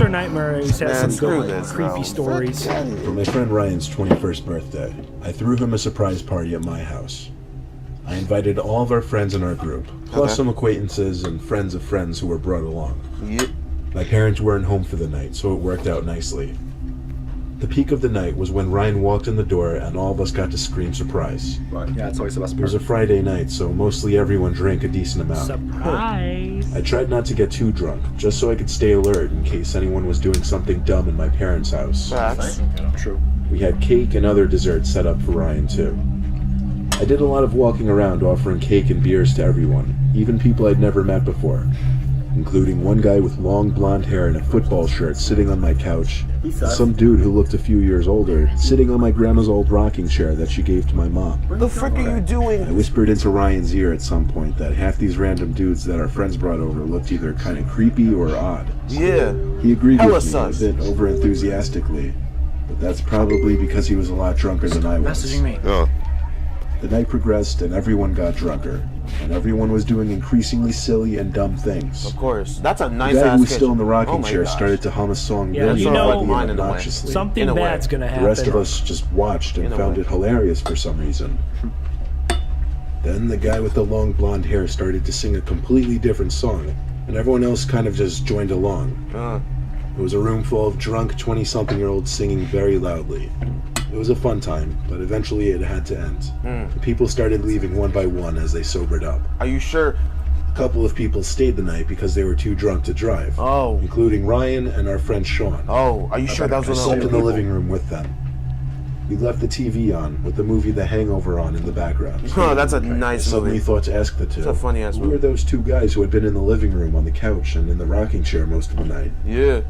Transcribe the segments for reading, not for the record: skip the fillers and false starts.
Mr. Nightmare has some good creepy stories. For my friend Ryan's 21st birthday, I threw him a surprise party at my house. I invited all of our friends in our group, plus some acquaintances and friends of friends who were brought along. Yep. My parents weren't home for the night, so it worked out nicely. The peak of the night was when Ryan walked in the door and all of us got to scream surprise. Right. Yeah, it's always the best part. It was a Friday night, so mostly everyone drank a decent amount. Surprise! I tried not to get too drunk, just so I could stay alert in case anyone was doing something dumb in my parents' house. Facts. True. We had cake and other desserts set up for Ryan too. I did a lot of walking around offering cake and beers to everyone, even people I'd never met before, including one guy with long blonde hair and a football shirt sitting on my couch, and some dude who looked a few years older sitting on my grandma's old rocking chair that she gave to my mom. What the frick are you doing? I whispered into Ryan's ear at some point that half these random dudes that our friends brought over looked either kind of creepy or odd. Yeah. He agreed Hella with me sus. a bit over-enthusiastically, but that's probably because he was a lot drunker than I was. Messaging me. Oh. The night progressed and everyone got drunker, and everyone was doing increasingly silly and dumb things. Of course. That's a nice The guy ass who was kitchen. still in the rocking Oh my chair gosh. started to hum a song Yeah, really you know- loudly Mine and in a way. obnoxiously. Something In a way. bad's gonna happen. The rest of us just watched and In a found way. it hilarious for some reason. Then the guy with the long blonde hair started to sing a completely different song, and everyone else kind of just joined along. It was a room full of drunk 20-something-year-olds singing very loudly. It was a fun time, but eventually it had to end. The people started leaving one by one as they sobered up. Are you sure? A couple of people stayed the night because they were too drunk to drive, Oh. including Ryan and our friend Sean. Oh, are you sure that was I one of slept the in the people? living room with them. We left the TV on, with the movie The Hangover on in the background. Oh, that's a I nice suddenly movie. thought to ask the two, It's a funny ass who were movie. those two guys who had been in the living room on the couch and in the rocking chair most of the night? Yeah.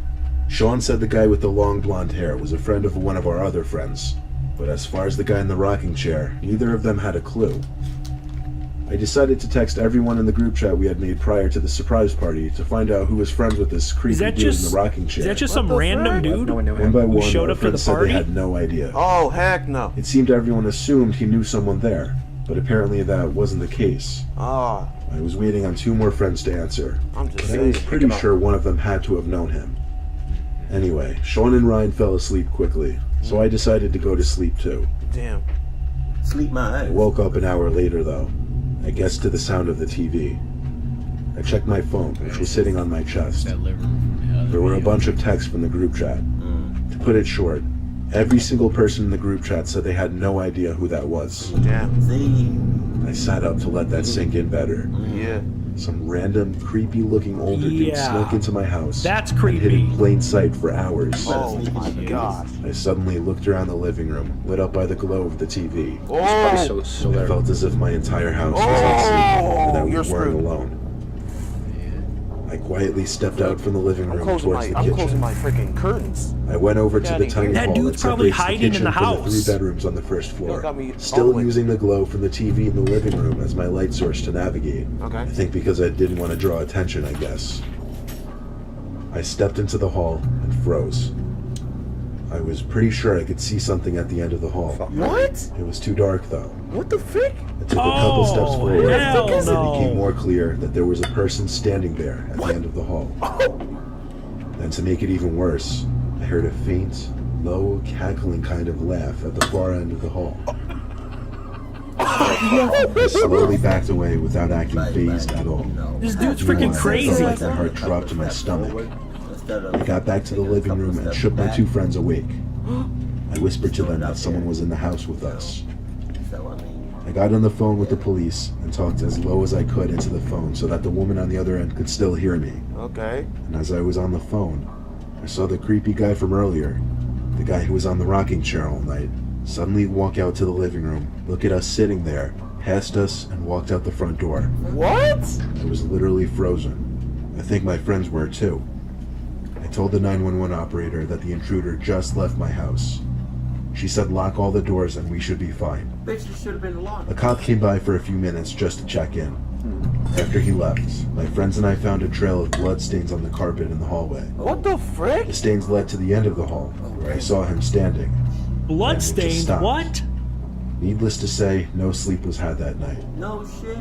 Sean said the guy with the long blonde hair was a friend of one of our other friends, but as far as the guy in the rocking chair, neither of them had a clue. I decided to text everyone in the group chat we had made prior to the surprise party to find out who was friends with this creepy dude in the rocking chair. Is that just some random dude? No one knew One him. by one, showed our up to the friends said party? they had no idea. Oh, heck no. It seemed everyone assumed he knew someone there, but apparently that wasn't the case. Ah, I was waiting on two more friends to answer, I'm just and I was saying. pretty sure one of them had to have known him. Anyway, Sean and Ryan fell asleep quickly, so I decided to go to sleep too. Damn. Sleep my I eyes. woke up an hour later though, I guess to the sound of the TV. I checked my phone, which was sitting on my chest. There were a bunch of texts from the group chat. To put it short, every single person in the group chat said they had no idea who that was. Damn. See? I sat up to let that sink in better. Yeah. Some random, creepy-looking older dude Yeah. snuck into my house. That's and hid in creepy. plain sight for hours. Oh my gosh. I suddenly looked around the living room, lit up by the glow of the TV. Oh. So I there. felt as if my entire house was on sleep and that we you're weren't screwed. alone. I quietly stepped out from the living I'm room closing towards my the I'm closing kitchen. my freaking curtains. I went over to Get the outta tiny here. That hall dude's that probably separates the hiding in kitchen the from the house. 3 bedrooms on the first floor, got me all still the way. using the glow from the TV in the living room as my light source to navigate. Okay. I think because I didn't want to draw attention, I guess. I stepped into the hall and froze. I was pretty sure I could see something at the end of the hall. What? It was too dark though. What the frick? I took a couple steps forward hell and it no. became more clear that there was a person standing there at the end of the hall. And to make it even worse, I heard a faint, low, cackling kind of laugh at the far end of the hall. I slowly backed away without acting phased at all. This dude's Meanwhile, freaking I felt crazy. like my heart dropped to my stomach. Instead of I got back to the living room and shook my two friends awake. I whispered to them that someone was in the house with us. So, I mean, I got on the phone with the police and talked as low as I could into the phone so that the woman on the other end could still hear me. Okay. And as I was on the phone, I saw the creepy guy from earlier, the guy who was on the rocking chair all night, suddenly walk out to the living room, look at us sitting there, passed us, and walked out the front door. What? I was literally frozen. I think my friends were too. I told the 911 operator that the intruder just left my house. She said lock all the doors and we should be fine. bitch, you should have been locked. A cop came by for a few minutes just to check in. After he left, my friends and I found a trail of blood stains on the carpet in the hallway. What the frick? The stains led to the end of the hall, where I saw him standing. Bloodstained? stopped. What? Needless to say, no sleep was had that night. No shit.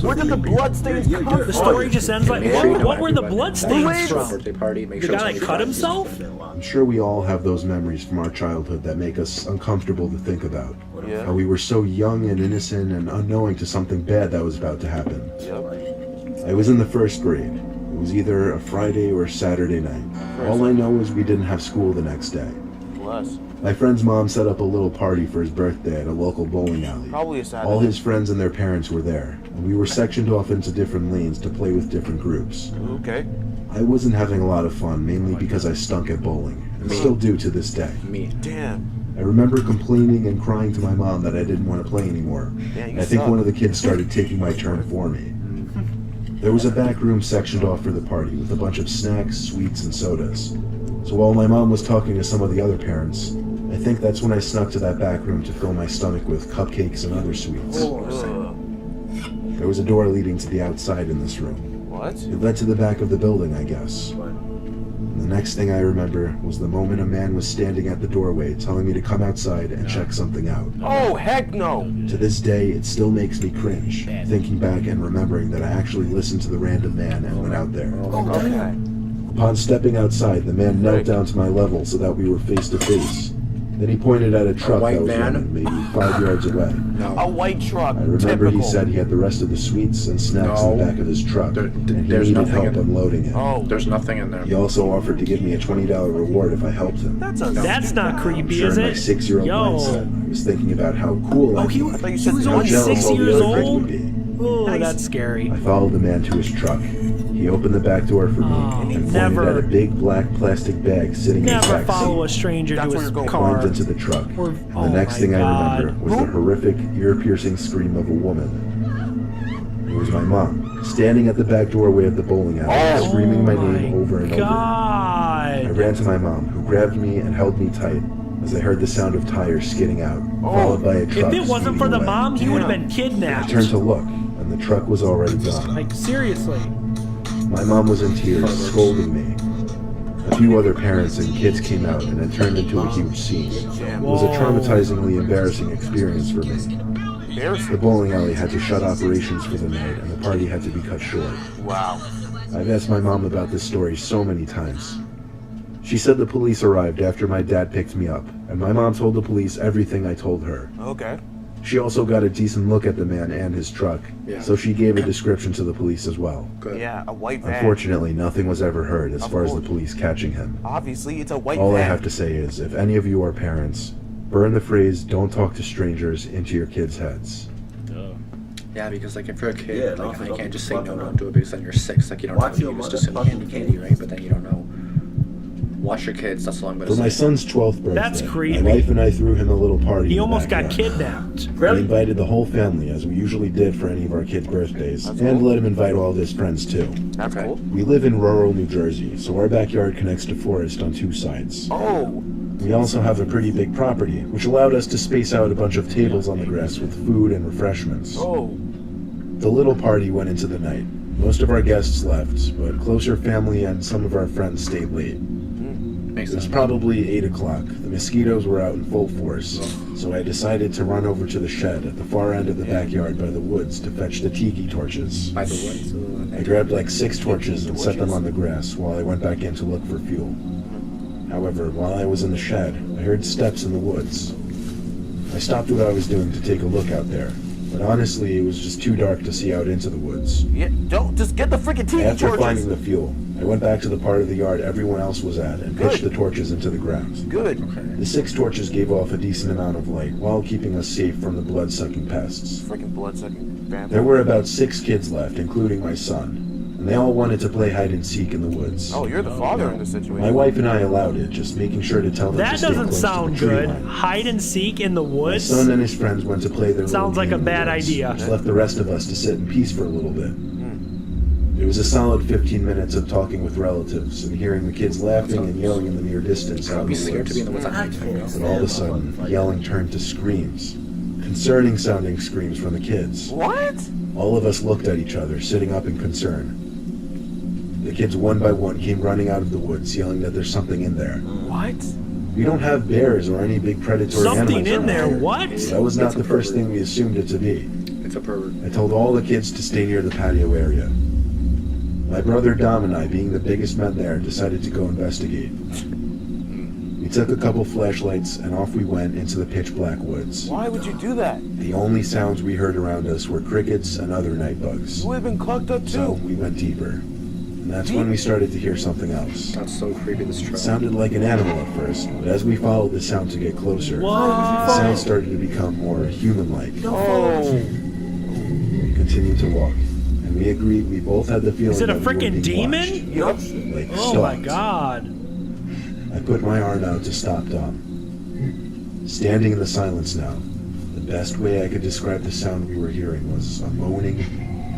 Where did the bloodstains come from? The story just ends like, what were the bloodstains from? Birthday party. Make The sure guy that cut himself? I'm sure we all have those memories from our childhood that make us uncomfortable to think about. Yeah. How we were so young and innocent and unknowing to something bad that was about to happen. Yep. I was in the 1st grade. It was either a Friday or Saturday night. All I know is we didn't have school the next day. Bless. My friend's mom set up a little party for his birthday at a local bowling alley. Probably a Saturday. All his friends and their parents were there, and we were sectioned off into different lanes to play with different groups. Okay. I wasn't having a lot of fun, mainly because I stunk at bowling, and still do to this day. Me. Damn. I remember complaining and crying to my mom that I didn't want to play anymore. Yeah, you I think suck. one of the kids started taking my turn for me. There was a back room sectioned off for the party with a bunch of snacks, sweets, and sodas. So while my mom was talking to some of the other parents, I think that's when I snuck to that back room to fill my stomach with cupcakes and other sweets. There was a door leading to the outside in this room. What? It led to the back of the building, I guess. And the next thing I remember was the moment a man was standing at the doorway telling me to come outside and check something out. Oh, heck no. To this day, it still makes me cringe, thinking back and remembering that I actually listened to the random man and went out there. Okay. Upon stepping outside, the man knelt down to my level so that we were face to face. Then he pointed at a truck white that was van? running maybe 5 yards away. A No. white truck. I remember Typical. he said he had the rest of the sweets and snacks in the No. back of his truck, and he there's needed nothing help in- unloading it. Oh, There's nothing in there. He also offered to give me a $20 reward if I helped him. That's not creepy, Sure, is in my it? 6-year-old mindset, I was thinking about how cool Oh, I'd he be, was thought you said only how jealous 6 all the years other kids old? would be. Oh, that's scary. I followed the man to his truck. He opened the back door for me and pointed never- at a big black plastic bag sitting in the Never back follow a seat. stranger That's to where his you're going. car. Climbed into the truck. Or- And oh the next my thing I God. remember was the horrific, ear-piercing scream of a woman. It was my mom, standing at the back doorway of the bowling alley, screaming my name over and over. I God. ran to my mom, who grabbed me and held me tight as I heard the sound of tires skidding out, followed by a truck If it wasn't for speeding the away. mom, he would have been I kidnapped. turned to look, and the truck was already gone. Like, seriously. My mom was in tears, scolding me. A few other parents and kids came out, and it turned into a huge scene. It was a traumatizingly embarrassing experience for me. The bowling alley had to shut operations for the night, and the party had to be cut short. Wow. I've asked my mom about this story so many times. She said the police arrived after my dad picked me up, and my mom told the police everything I told her. Okay. She also got a decent look at the man and his truck, Yeah. so she gave a description to the police as well. Good. Yeah, a white van. Unfortunately, nothing was ever heard as Of far as the course. police catching him. Obviously, it's a white All van. I have to say is, if any of you are parents, burn the phrase "don't talk to strangers" into your kids' heads. Yeah, because like if you're a kid, Yeah, like no, you can't just say fuck no, no. don't do it because then you're 6. Like you don't Watch know. your You just assume motherfucking candy, right? But then you don't know. Watch your kids. That's all I'm gonna For my say. son's 12th birthday, That's creepy. my wife and I threw him a little party. He in the almost got backyard. kidnapped. We invited the whole family, as we usually did for any of our kids' birthdays, and let him invite all of his friends too. That's cool. We live in rural New Jersey, so our backyard connects to forest on 2 sides. Oh, We also have a pretty big property, which allowed us to space out a bunch of tables on the grass with food and refreshments. oh. The little party went into the night. Most of our guests left, but closer family and some of our friends stayed late. Makes It was sense. probably 8 o'clock. The mosquitoes were out in full force, so I decided to run over to the shed at the far end of the backyard by the woods to fetch the tiki torches. By the woods. I grabbed like 6 torches and set them on the grass while I went back in to look for fuel. However, while I was in the shed, I heard steps in the woods. I stopped what I was doing to take a look out there, but honestly, it was just too dark to see out into the woods. Yeah, don't just get the freaking TV After torches. finding the fuel, I went back to the part of the yard everyone else was at and pitched the torches into the ground. Good. The 6 torches gave off a decent amount of light while keeping us safe from the blood-sucking pests. Freaking blood-sucking van. There were about 6 kids left, including my son, and they all wanted to play hide-and-seek in the woods. Oh, you're the father in this situation. My wife and I allowed it, just making sure to tell them That to stay doesn't close sound to the tree good. line. Hide and seek in the My woods? son and his friends went to play their Sounds little like game a in the bad woods, idea. which left the rest of us to sit in peace for a little bit. It was a solid 15 minutes of talking with relatives and hearing the kids laughing and yelling in the near distance out I'd in be the scared to be in the woods. woods at night. But all of a sudden, yelling turned to screams. Concerning sounding screams from the kids. What? All of us looked at each other, sitting up in concern. The kids one by one came running out of the woods, yelling that there's something in there. What? We don't have bears or any big predatory Something animals in around there, here. what? That was not the first thing we assumed it to be. It's a pervert. I told all the kids to stay near the patio area. My brother Dom and I, being the biggest men there, decided to go investigate. We took a couple flashlights and off we went into the pitch black woods. Why would you do that? The only sounds we heard around us were crickets and other night bugs. You would have been clogged up So too. we went deeper. And that's when we started to hear something else. That's so creepy, this It truck. sounded like an animal at first, but as we followed the sound to get closer, the sound started to become more human-like. Oh. We continued to walk, and we agreed we both had the feeling Is it a that we were freaking being demon? Yup. watched, like Oh my stalked. god. I put my arm out to stop Dom. Standing in the silence now, the best way I could describe the sound we were hearing was a moaning,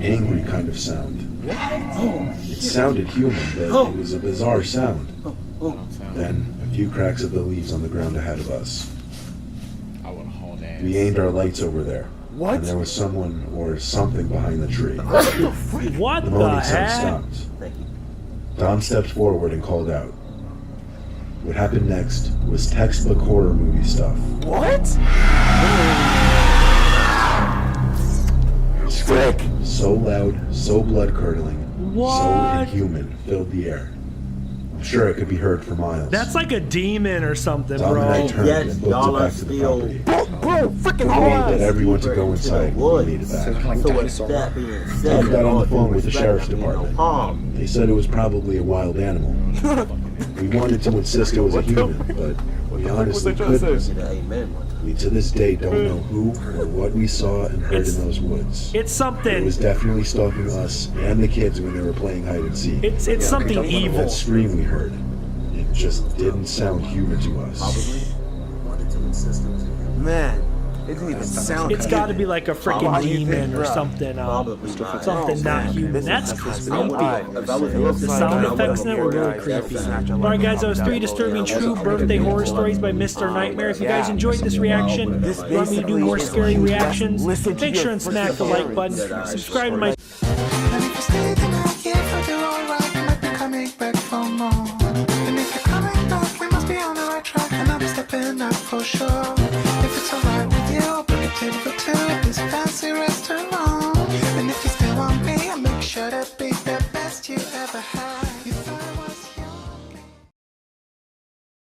angry kind of sound. It sounded human, but it was a bizarre sound. Then, a few cracks of the leaves on the ground ahead of us. We aimed our lights over there. What? And there was someone or something behind the tree. What The the moaning sound heck? stopped. Thank you. Dom stepped forward and called out. What happened next was textbook horror movie stuff. What? Frick! So loud, so blood-curdling, so What? inhuman, filled the air. I'm sure it could be heard for miles. That's like a demon or something, Dom and I bro. turned Yes, and booked y'all it are back to the still- property. Bro, freaking We hard. waited for everyone to go Deeper inside into the and we made it woods. back. Like So with dinosaur. that being Dom said, got on the all phone with the due sheriff's respect, department. no harm. They said it was probably a wild animal. We wanted to insist it was a human, but we honestly couldn't. Get an amen one time. We to this day don't know who or what we saw and heard in those woods. It's It something. was definitely stalking us and the kids when they were playing hide and seek. It's something evil. That scream we heard, it just didn't sound human to us. Probably wanted to insist it was a human. Man, it didn't even sound. It's got to be like a freaking Why do you think, demon or bro? something. Probably not. Something not man. human. This is- That's that's creepy. not right. If I was in your The situation, sound I effects in it were really would've creepy. snatched your Alright life guys, that was from 3 down disturbing below. true birthday horror stories by Mr. Nightmare. If you guys enjoyed this reaction, This want me to do basically more is scary you just reactions, listen to make your sure and smack the freaking like button, parents. subscribe to my And if you stay the night, yeah, if you're alright, you might be coming back for more. And if you're coming back, we must be on the right track. And I'll be stepping up for sure. If it's alright.